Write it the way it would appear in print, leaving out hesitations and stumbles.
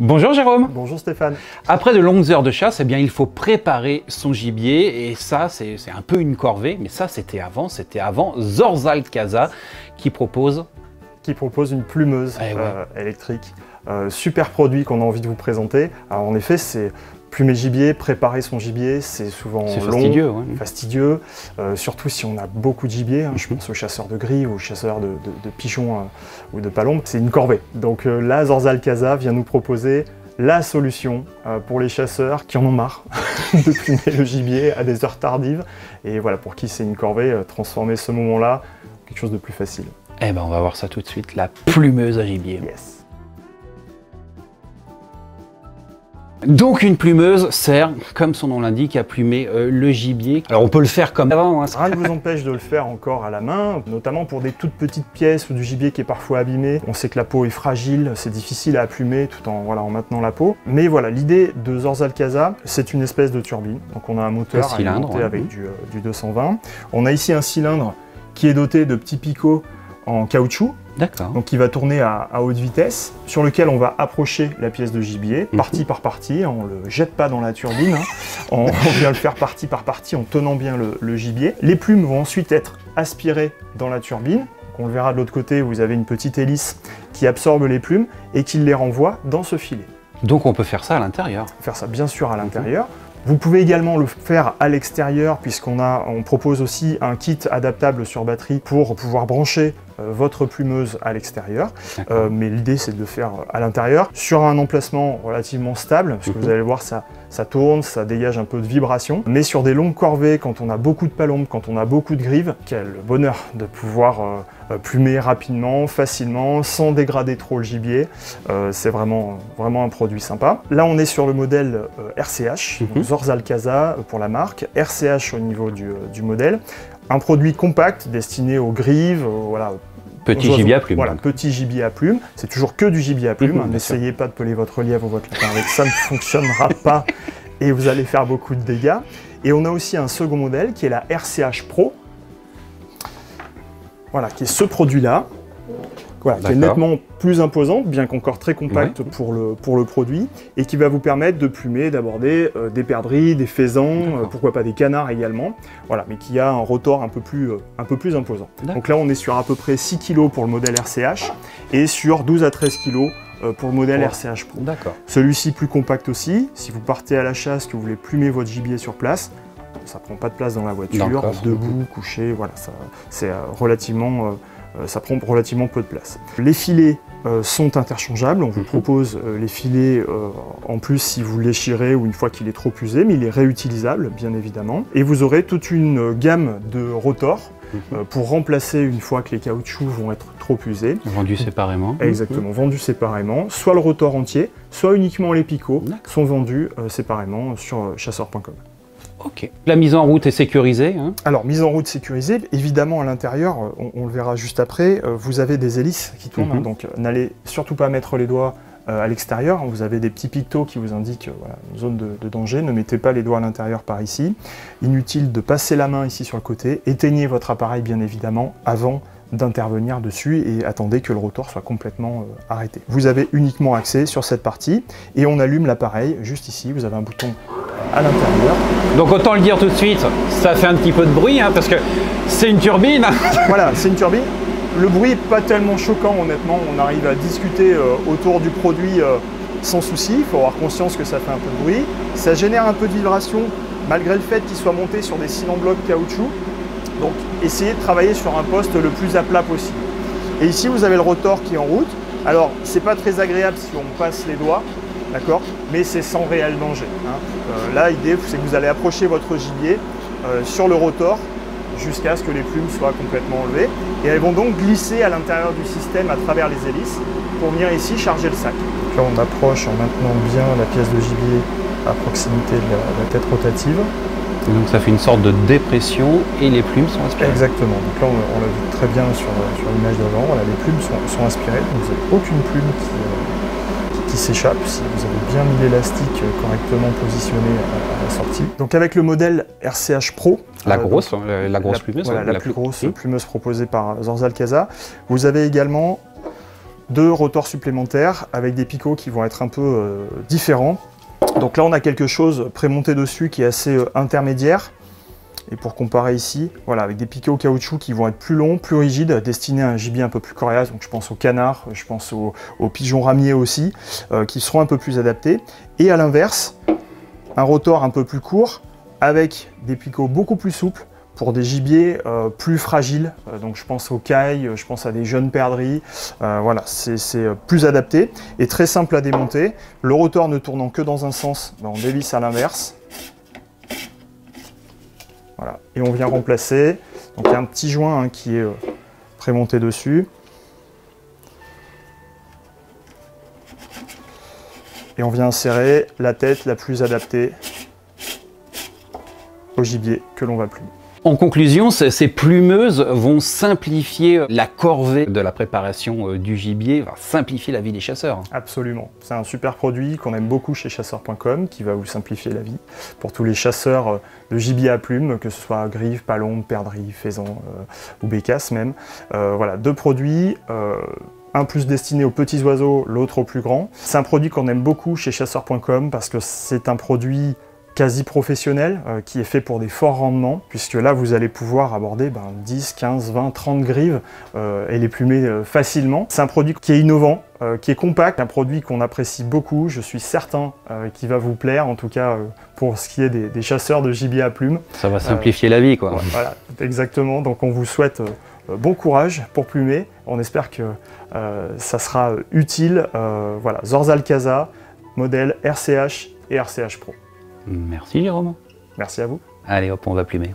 Bonjour Jérôme. Bonjour Stéphane. Après de longues heures de chasse, eh bien, il faut préparer son gibier et ça c'est un peu une corvée, mais ça c'était avant Zorzal Casa qui propose une plumeuse électrique. Super produit qu'on a envie de vous présenter. Alors en effet, c'est plumer gibier, préparer son gibier, c'est souvent long, fastidieux, surtout si on a beaucoup de gibier, je pense aux chasseurs de grilles, aux chasseurs de pigeons ou de palombes, c'est une corvée. Donc là, Zorzal Casa vient nous proposer la solution pour les chasseurs qui en ont marre de plumer le gibier à des heures tardives. Et voilà, pour qui c'est une corvée, transformer ce moment-là en quelque chose de plus facile. Eh ben on va voir ça tout de suite, la plumeuse à gibier. Yes. Donc une plumeuse sert, comme son nom l'indique, à plumer le gibier. Alors on peut le faire comme avant. Hein. Rien ne vous empêche de le faire encore à la main, notamment pour des toutes petites pièces ou du gibier qui est parfois abîmé. On sait que la peau est fragile, c'est difficile à plumer tout en maintenant la peau. Mais voilà, l'idée de Zorzal Casa, c'est une espèce de turbine. Donc on a un moteur alimenté avec du 220. On a ici un cylindre qui est doté de petits picots en caoutchouc. Donc il va tourner à haute vitesse, sur lequel on va approcher la pièce de gibier, partie par partie, on ne le jette pas dans la turbine, on vient le faire partie par partie en tenant bien le gibier. Les plumes vont ensuite être aspirées dans la turbine, on le verra de l'autre côté, vous avez une petite hélice qui absorbe les plumes et qui les renvoie dans ce filet. Donc on peut faire ça à l'intérieur. Faire ça bien sûr à l'intérieur. Vous pouvez également le faire à l'extérieur puisqu'on propose aussi un kit adaptable sur batterie pour pouvoir brancher votre plumeuse à l'extérieur. Mais l'idée c'est de le faire à l'intérieur sur un emplacement relativement stable parce que vous allez voir ça tourne, ça dégage un peu de vibration. Mais sur des longues corvées, quand on a beaucoup de palombes, quand on a beaucoup de grives, quel bonheur de pouvoir plumer rapidement, facilement, sans dégrader trop le gibier. C'est vraiment un produit sympa. Là on est sur le modèle RCH, Zorzal Casa pour la marque, RCH au niveau du modèle. Un produit compact destiné aux grives, petit gibier à plumes. Voilà, petit gibier à plumes. C'est toujours que du gibier à plumes. N'essayez pas de peler votre lièvre ou votre lapin avec ça, ne fonctionnera pas et vous allez faire beaucoup de dégâts. Et on a aussi un second modèle qui est la RCH Pro. Voilà, qui est ce produit-là. Voilà, qui est nettement plus imposante, bien qu'encore très compacte pour le produit, et qui va vous permettre de plumer, d'aborder des perdrix, des faisans, pourquoi pas des canards également, voilà, mais qui a un rotor un peu plus imposant. Donc là, on est sur à peu près 6 kg pour le modèle RCH, et sur 12 à 13 kg pour le modèle RCH Pro. Celui-ci plus compact aussi, si vous partez à la chasse, que vous voulez plumer votre gibier sur place, ça prend pas de place dans la voiture, debout, couché, voilà, c'est relativement... ça prend relativement peu de place. Les filets sont interchangeables, on vous propose les filets en plus si vous l'échirez ou une fois qu'il est trop usé, mais il est réutilisable bien évidemment. Et vous aurez toute une gamme de rotors pour remplacer une fois que les caoutchoucs vont être trop usés. Vendus séparément. Exactement, vendus séparément. Soit le rotor entier, soit uniquement les picots sont vendus séparément sur chasseur.com. Ok. La mise en route est sécurisée Alors, mise en route sécurisée, évidemment à l'intérieur, on le verra juste après, vous avez des hélices qui tournent, donc n'allez surtout pas mettre les doigts à l'extérieur, vous avez des petits pictos qui vous indiquent une zone de danger, ne mettez pas les doigts à l'intérieur par ici. Inutile de passer la main ici sur le côté, éteignez votre appareil bien évidemment avant d'intervenir dessus et attendez que le rotor soit complètement arrêté. Vous avez uniquement accès sur cette partie et on allume l'appareil juste ici, vous avez un bouton à l'intérieur. Donc autant le dire tout de suite, ça fait un petit peu de bruit parce que c'est une turbine. Voilà, c'est une turbine. Le bruit n'est pas tellement choquant honnêtement, on arrive à discuter autour du produit sans souci, il faut avoir conscience que ça fait un peu de bruit. Ça génère un peu de vibration malgré le fait qu'il soit monté sur des cylindres blocs caoutchouc. Donc essayez de travailler sur un poste le plus à plat possible. Et ici vous avez le rotor qui est en route. Alors c'est pas très agréable si on passe les doigts, d'accord, mais c'est sans réel danger. Là l'idée c'est que vous allez approcher votre gibier sur le rotor jusqu'à ce que les plumes soient complètement enlevées. Et elles vont donc glisser à l'intérieur du système à travers les hélices pour venir ici charger le sac. Donc là on approche en maintenant bien la pièce de gibier à proximité de la tête rotative. Et donc ça fait une sorte de dépression et les plumes sont aspirées. Exactement, donc là on l'a vu très bien sur l'image d'avant, voilà, les plumes sont aspirées, donc vous n'avez aucune plume qui s'échappe si vous avez bien mis l'élastique correctement positionné à la sortie. Donc avec le modèle RCH Pro, la grosse plumeuse, voilà, la plus grosse plumeuse proposée par Zorzal Casa, vous avez également 2 rotors supplémentaires avec des picots qui vont être un peu différents. Donc là on a quelque chose prémonté dessus qui est assez intermédiaire. Et pour comparer ici, voilà, avec des piquets au caoutchouc qui vont être plus longs, plus rigides, destinés à un gibier un peu plus coriace. Donc je pense aux canards, je pense aux pigeons ramiers aussi, qui seront un peu plus adaptés. Et à l'inverse, un rotor un peu plus court, avec des picots beaucoup plus souples, pour des gibiers plus fragiles. Donc je pense aux cailles, je pense à des jeunes perdrix. Voilà, c'est plus adapté et très simple à démonter. Le rotor ne tournant que dans un sens, on dévisse à l'inverse. Voilà. Et on vient remplacer, donc il y a un petit joint qui est prémonté dessus. Et on vient insérer la tête la plus adaptée au gibier que l'on va plumer. En conclusion, ces plumeuses vont simplifier la corvée de la préparation du gibier, simplifier la vie des chasseurs. Absolument. C'est un super produit qu'on aime beaucoup chez chasseurs.com, qui va vous simplifier la vie pour tous les chasseurs de gibier à plumes, que ce soit grives, palombes, perdrix, faisans ou bécasses même. Voilà, 2 produits. Un plus destiné aux petits oiseaux, l'autre aux plus grands. C'est un produit qu'on aime beaucoup chez chasseurs.com parce que c'est un produit quasi professionnel, qui est fait pour des forts rendements, puisque là vous allez pouvoir aborder 10, 15, 20, 30 grives et les plumer facilement. C'est un produit qui est innovant, qui est compact, un produit qu'on apprécie beaucoup, je suis certain qu'il va vous plaire, en tout cas pour ce qui est des chasseurs de gibier à plumes. Ça va simplifier la vie, quoi. Voilà, exactement, donc on vous souhaite bon courage pour plumer, on espère que ça sera utile. Voilà, Zorzal Casa, modèle RCH et RCH Pro. Merci Jérôme. Merci à vous. Allez hop, on va plumer.